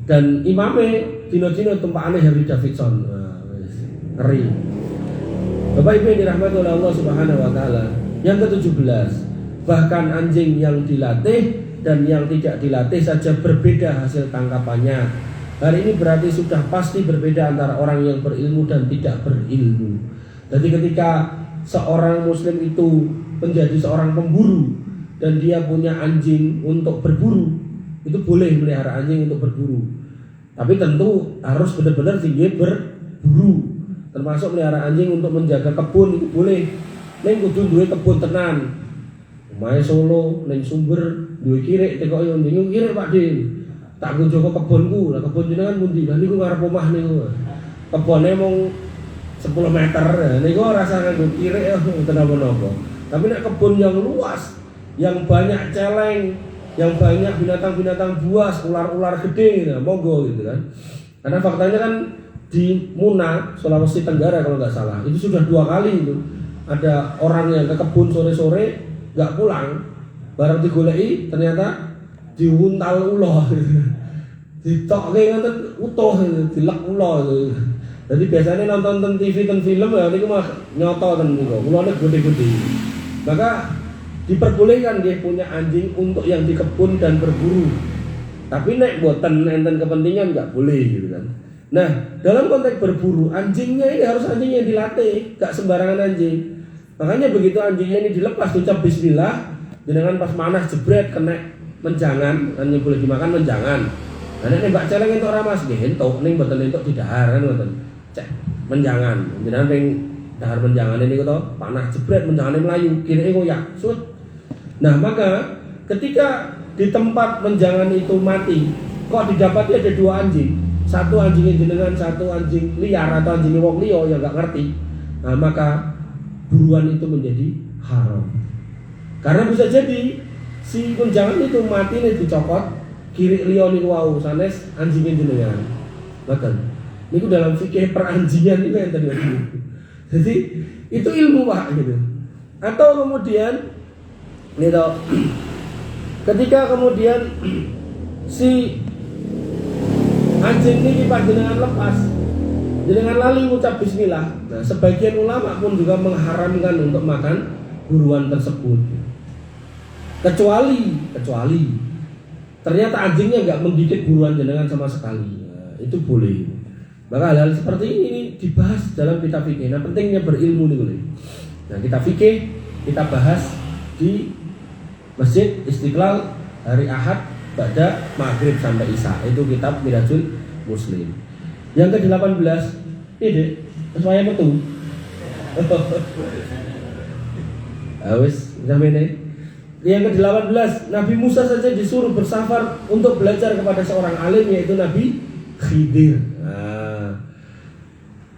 Dan imame dino-dino tumpakane Harley Davidson. Ngeri. Bapak Ibu yang dirahmati oleh Allah Subhanahu wa taala. Yang ke-17, bahkan anjing yang dilatih dan yang tidak dilatih saja berbeda hasil tangkapannya. Hari ini berarti sudah pasti berbeda antara orang yang berilmu dan tidak berilmu. Jadi ketika seorang muslim itu menjadi seorang pemburu dan dia punya anjing untuk berburu, itu boleh melihara anjing untuk berburu. Tapi tentu harus benar-benar tinggi berburu. Termasuk melihara anjing untuk menjaga kebun itu boleh. Ning kudu duwe kebun tenan. Omahe Solo ning Sumber duwe kirek teko yo anjing kirek Pak Din. Tak nggo jaga kebunku. Lah kebun jenengan pundi? Lah niku ngarep omah niku. Kebone mung 10 meter. Niku ora rasa nganggo kirek mboten napa-napa. Tapi nek kebun yang luas, yang banyak celeng, yang banyak binatang-binatang buas, ular-ular gede, nah, monggo gitu kan. Karena faktanya kan di Muna, Sulawesi Tenggara kalau nggak salah, itu sudah 2 kali itu ada orang yang ke kebun sore-sore nggak pulang, barang digoleki ternyata diuntal ulo, ditokke ngoten utuh, dilek ulo. Jadi biasanya nonton TV dan film ya niku mah nyoto ten niku, ulone gede-gede. Maka diperbolehkan dia punya anjing untuk yang di kebun dan berburu. Tapi nek boten enten kepentingan nggak boleh gitu kan. Nah, dalam konteks berburu, anjingnya ini harus anjing yang dilatih, gak sembarangan anjing. Makanya begitu anjingnya ini dilepas, ucap bismillah, jenengan pas manah jebret kena menjangan, anjing boleh dimakan menjangan. Nah, nek mbak celeng entuk ra Mas, nggih entuk, ning mboten entuk didahar kan mboten. Cek menjangan, jenengan ping dahar menjangane niku to, panah jebret menjangane mlayu, kireke ngoyak, sut. Nah, maka ketika di tempat menjangan itu mati, kok didapati ada 2 anjing. Satu anjingnya jenengan, satu anjing liar atau anjingnya wong liya yang enggak ngerti. Nah, maka buruan itu menjadi haram. Karena bisa jadi si menjangan itu mati nih dicokot, kiri liya niku wau sanes anjingnya jenengan. Ngoten. Niku dalam fikih peranjingan itu yang tadi. Jadi itu ilmu Pak gitu. Atau kemudian gitu, ketika kemudian si anjing ini panjenengan lepas, jenengan lali ngucap bismillah. Nah, sebagian ulama pun juga mengharamkan untuk makan buruan tersebut. Kecuali ternyata anjingnya nggak menggigit buruan jenengan sama sekali. Nah, itu boleh. Maka hal-hal seperti ini dibahas dalam kitab fikih. Nah, pentingnya berilmu nih boleh. Nah, kitab fikih kita bahas di Masjid Istiqlal hari Ahad pada maghrib sampai isya. Itu kitab Minhajul Muslim. Yang ke-18 ini saya betul. Awes zamene. Yang ke-18, Nabi Musa saja disuruh bersafar untuk belajar kepada seorang alim yaitu Nabi Khidir. Nah,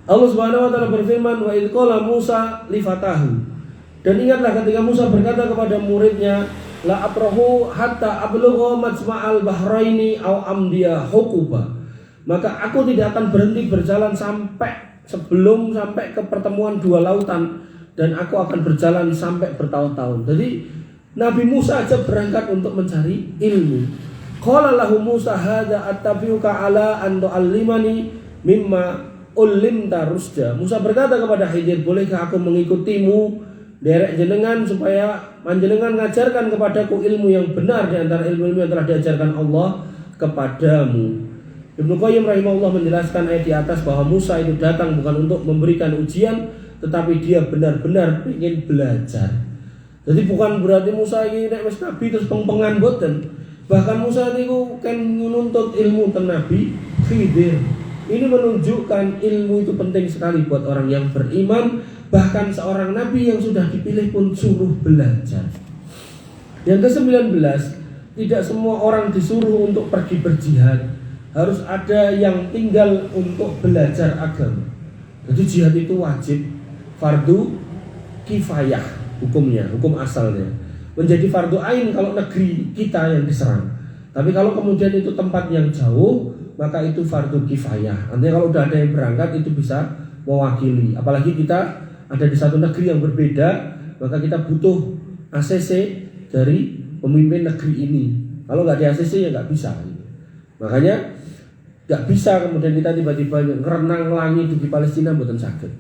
Allah Subhanahu wa taala berfirman, wa idz qala Musa li fatahu. Dan ingatlah ketika Musa berkata kepada muridnya, la atrahu hatta ablugha majma'al bahraini aw amdiya hukuba. Maka aku tidak akan berhenti berjalan sebelum sampai ke pertemuan dua lautan, dan aku akan berjalan sampai bertahun-tahun. Jadi Nabi Musa aja berangkat untuk mencari ilmu. Qala lahu Musa hadza attabi'uka ala an tu'allimani mimma ulimta rusda. Musa berkata kepada Khidir, bolehkah aku mengikutimu derek jenengan supaya panjenengan ngajarkan kepadaku ilmu yang benar di antara ilmu-ilmu yang telah diajarkan Allah kepadamu. Ibnu Qayyim rahimahullah menjelaskan ayat di atas bahwa Musa itu datang bukan untuk memberikan ujian, tetapi dia benar-benar ingin belajar. Jadi bukan berarti Musa ini nek wis nabi terus pengpengan boten. Bahkan Musa niku kan menuntut ilmu tentang Nabi Khidir. Ini menunjukkan ilmu itu penting sekali buat orang yang beriman. Bahkan seorang nabi yang sudah dipilih pun suruh belajar. Yang ke-19, tidak semua orang disuruh untuk pergi berjihad. Harus ada yang tinggal untuk belajar agama. Jadi jihad itu wajib, fardu kifayah hukumnya, hukum asalnya. Menjadi fardu ain kalau negeri kita yang diserang. Tapi kalau kemudian itu tempat yang jauh, maka itu fardu kifayah. Artinya kalau udah ada yang berangkat itu bisa mewakili. Apalagi kita ada di satu negeri yang berbeda, maka kita butuh ACC dari pemimpin negeri ini. Kalau nggak di ACC ya nggak bisa. Makanya nggak bisa kemudian kita tiba-tiba renang langi di Palestina bukan sakit.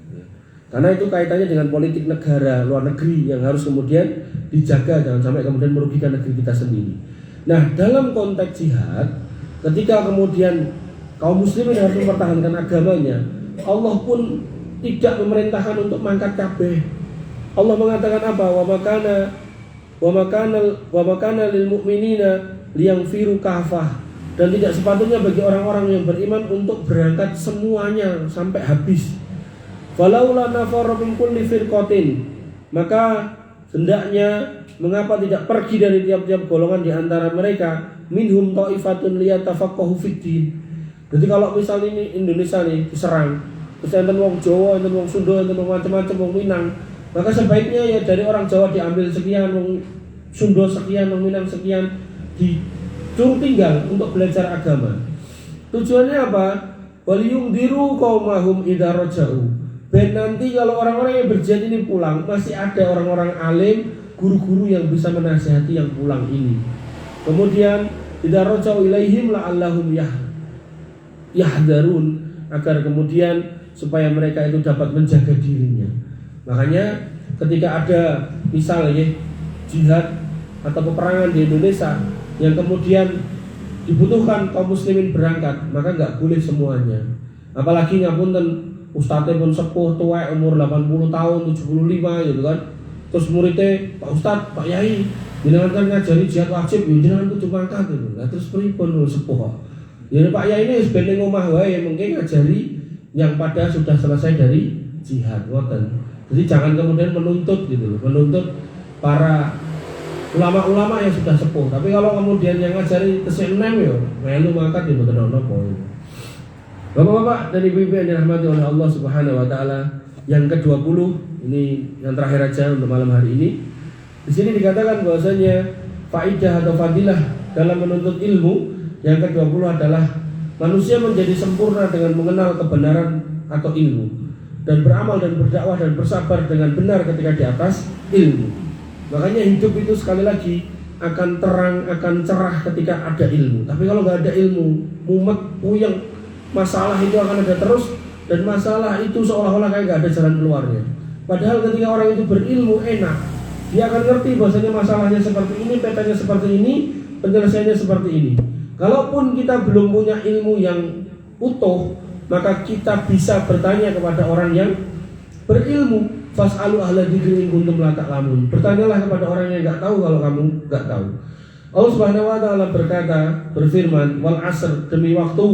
Karena itu kaitannya dengan politik negara luar negeri yang harus kemudian dijaga, jangan sampai kemudian merugikan negeri kita sendiri. Nah, dalam konteks jihad, ketika kemudian kaum muslimin harus mempertahankan agamanya, Allah pun tidak memerintahkan untuk mangkat kabeh. Allah mengatakan apa? Wa makana lil mu'minina liyanfiru kafah. Dan tidak sepatutnya bagi orang-orang yang beriman untuk berangkat semuanya sampai habis. Falaula nafara min kulli firqatin, maka hendaknya mengapa tidak pergi dari tiap-tiap golongan di antara mereka, minhum ta'ifatun liyatafaqahu fiddin. Jadi kalau misalnya ini Indonesia nih diserang, terus enten wong Jawa, enten wong Sunda, enten wong macam-macam wong Minang, maka sebaiknya ya dari orang Jawa diambil sekian, wong Sunda sekian, wong Minang sekian, disuruh tinggal untuk belajar agama. Tujuannya apa? Waliyungdiru qaumahum idza raja'u. Dan nanti kalau orang-orang yang berjihad ini pulang, masih ada orang-orang alim, guru-guru yang bisa menasihati yang pulang ini. Kemudian idza raja'u ilaihim la'allahum yahdarun, agar kemudian supaya mereka itu dapat menjaga dirinya. Makanya ketika ada misalnya jihad atau peperangan di Indonesia yang kemudian dibutuhkan kaum muslimin berangkat, maka nggak boleh semuanya. Apalagi ngapunten ustadznya pun sepuh tua umur 80 tahun 75 gitu kan. Terus muridnya, Pak Ustadz, Pak Yai, jenengan kan ngajari jihad wajib, ya jenengan kudu mangkat gitu. Nah terus pripun sepuh. Ya Pak Yai ini wis ben ning omah wae mungkin ngajari yang pada sudah selesai dari jihad ngoten. Jadi jangan kemudian menuntut gitu loh, menuntut para ulama-ulama yang sudah sepuh. Tapi kalau kemudian yang ngajari tesih enem yo, melu mangkat ya mboten ono apa. Bapak-bapak dan ibu-ibu yang dirahmati oleh Allah Subhanahu wa taala, yang ke-20 ini yang terakhir aja untuk malam hari ini. Di sini dikatakan bahwasanya faidah atau fadilah dalam menuntut ilmu yang ke-20 adalah manusia menjadi sempurna dengan mengenal kebenaran atau ilmu, dan beramal dan berdakwah dan bersabar dengan benar ketika di atas ilmu. Makanya hidup itu sekali lagi akan terang, akan cerah ketika ada ilmu. Tapi kalau nggak ada ilmu, mumet, puyeng, masalah itu akan ada terus, dan masalah itu seolah-olah kayak nggak ada jalan keluarnya. Padahal ketika orang itu berilmu enak, dia akan ngerti bahwasanya masalahnya seperti ini, petanya seperti ini, penyelesaiannya seperti ini. Kalaupun kita belum punya ilmu yang utuh, maka kita bisa bertanya kepada orang yang berilmu. Fas'alu ahla dzikri in kuntum la ta'lamun. Bertanyalah kepada orang yang enggak tahu kalau kamu enggak tahu. Allah Subhanahu wa taala berfirman, wal 'asr, demi waktu,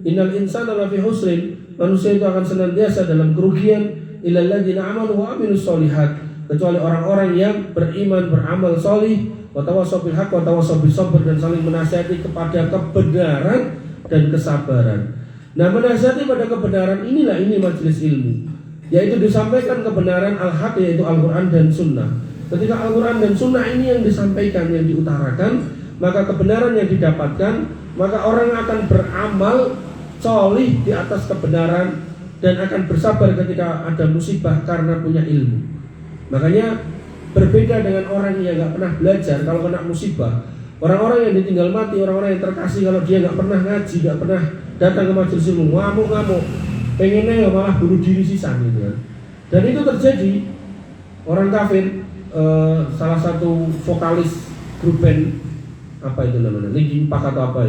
innal insana lafi husrin, manusia itu akan senantiasa dalam kerugian, illal ladzina amanu wa amilus sholihat, kecuali orang-orang yang beriman, beramal sholih, wa tawassaw bil haqq wa tawassaw bis sabr, dan saling menasihati kepada kebenaran dan kesabaran. Nah, menasihati pada kebenaran inilah ini majelis ilmu, yaitu disampaikan kebenaran al-haq, yaitu Al-Quran dan Sunnah. Ketika Al-Quran dan Sunnah ini yang disampaikan, yang diutarakan, maka kebenaran yang didapatkan, maka orang akan beramal solih di atas kebenaran dan akan bersabar ketika ada musibah karena punya ilmu. Makanya berbeda dengan orang yang nggak pernah belajar kalau kena musibah. Orang-orang yang ditinggal mati, orang-orang yang terkasih, kalau dia nggak pernah ngaji, nggak pernah datang ke majelis ilmu, ngamuk-ngamuk, pengennya ya malah bunuh diri sisan gitu kan. Dan itu terjadi. Orang kafir, salah satu vokalis grup band apa itu namanya, Linkin Park atau apa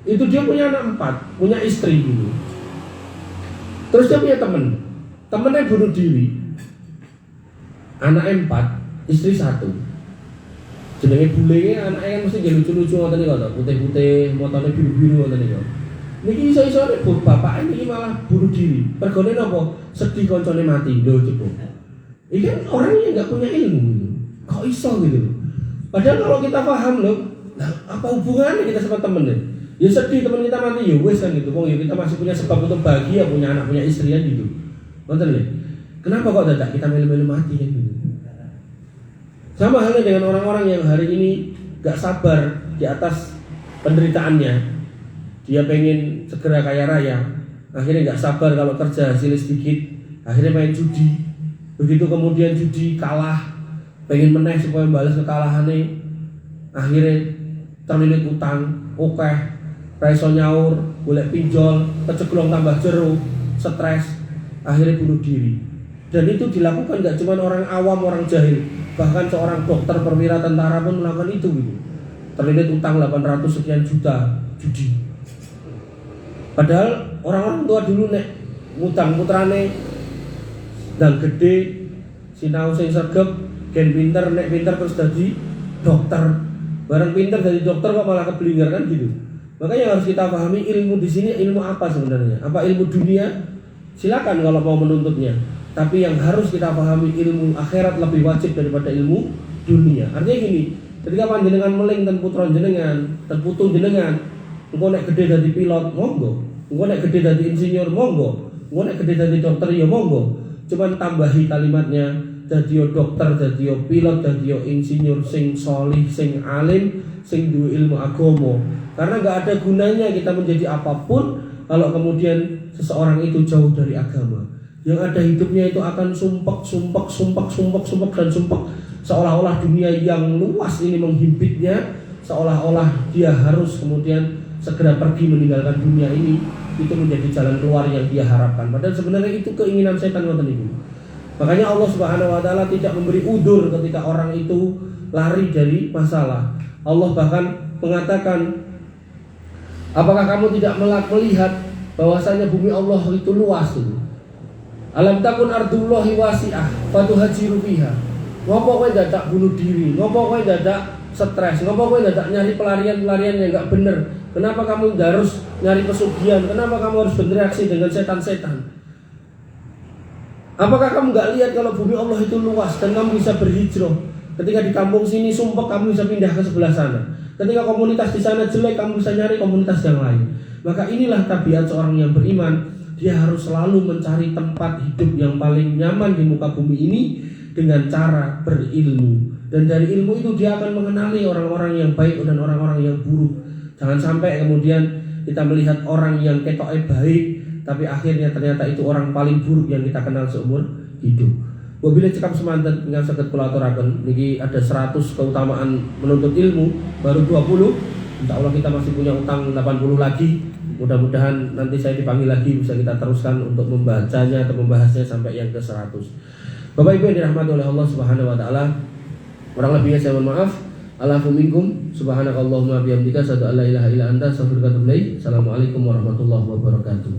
itu dia punya anak 4, punya istri gitu. Terus dia punya temennya bunuh diri, anaknya 4, istri 1. Jenenge bule, anaknya kan mesti lucu-lucu ngoten niku, putih-putih, motone biru-biru ngoten niku. Niki iso-isone bapak ini malah bunuh diri. Pergone napa? Sedih koncone mati. Lho coba. Iki kan orang yang enggak punya ilmu gitu. Kok iso gitu. Padahal kalau kita paham loh, nah, apa hubungannya kita sama temennya? Ya sedih teman kita mati ya wes kan gitu. Wong ya kita masih punya sebab untuk bahagia, punya anak, punya istri kan gitu. Ngoten lho. Kenapa kok dadak kita melu-melu mati kan gitu. Sama halnya dengan orang-orang yang hari ini gak sabar di atas penderitaannya. Dia pengen segera kaya raya, akhirnya gak sabar kalau kerja hasilnya sedikit, akhirnya main judi. Begitu kemudian judi kalah, pengen meneh supaya balas kekalahannya, akhirnya terlilit utang, raiso nyaur, golek pinjol, keceklong tambah jero, stres, akhirnya bunuh diri. Dan itu dilakukan gak cuma orang awam, orang jahil, bahkan seorang dokter perwira tentara pun melakukan itu gitu. Terlilit utang 800 sekian juta judi. Padahal orang-orang tua dulu nek ngutang putrane dan gede sinau sing sregep gen pinter, nek pinter terus jadi dokter. Barang pinter jadi dokter kok malah keblinger kan gitu. Makanya harus kita pahami ilmu di sini ilmu apa sebenarnya? Apa ilmu dunia? Silakan kalau mau menuntutnya. Tapi yang harus kita pahami ilmu akhirat lebih wajib daripada ilmu dunia. Artinya gini, ketika panjenengan meling dan putra jenengan, dan putu jenengan, engko nek gede dadi pilot, monggo. Engko nek gede dadi insinyur, monggo. Engko nek gede dadi dokter ya monggo. Cuman tambahi kalimatnya, dadi dokter, dadi pilot, dadi insinyur sing solih, sing alim, sing duwe ilmu agama. Karena enggak ada gunanya kita menjadi apapun kalau kemudian seseorang itu jauh dari agama. Yang ada hidupnya itu akan sumpek dan sumpek, seolah-olah dunia yang luas ini menghimpitnya, seolah-olah dia harus kemudian segera pergi meninggalkan dunia ini. Itu menjadi jalan keluar yang dia harapkan. Padahal sebenarnya itu keinginan setan ngoten niku. Makanya Allah Subhanahu wa taala tidak memberi udur ketika orang itu lari dari masalah. Allah bahkan mengatakan, apakah kamu tidak melihat bahwasanya bumi Allah itu luas itu? Alam takun ardullahi wasi'ah fatuhajiru fiha. Ngopo kowe dadak bunuh diri? Ngopo kowe dadak stres? Ngopo kowe dadak nyari pelarian-pelarian yang enggak bener? Kenapa kamu harus nyari pesugihan? Kenapa kamu harus berinteraksi dengan setan-setan? Apakah kamu enggak lihat kalau bumi Allah itu luas dan kamu bisa berhijrah? Ketika di kampung sini sumpek, kamu bisa pindah ke sebelah sana. Ketika komunitas di sana jelek, kamu bisa nyari komunitas yang lain. Maka inilah tabiat seorang yang beriman. Dia harus selalu mencari tempat hidup yang paling nyaman di muka bumi ini dengan cara berilmu. Dan dari ilmu itu dia akan mengenali orang-orang yang baik dan orang-orang yang buruk. Jangan sampai kemudian kita melihat orang yang ketoknya baik, tapi akhirnya ternyata itu orang paling buruk yang kita kenal seumur hidup. Wabillahi cekap semanten dengan saged kula aturaken niki ada 100 keutamaan menuntut ilmu, baru 20. Insyaallah kita masih punya utang 80 lagi. Mudah-mudahan nanti saya dipanggil lagi bisa kita teruskan untuk membacanya atau membahasnya sampai yang ke 100. Bapak Ibu yang dirahmati oleh Allah Subhanahu wa taala, kurang lebihnya saya mohon maaf. Alaikum minkum subhanakallahumma bihamdika asyhadu an la ilaha illa anta astaghfiruka wa atubu ilaik. Assalamualaikum warahmatullahi wabarakatuh.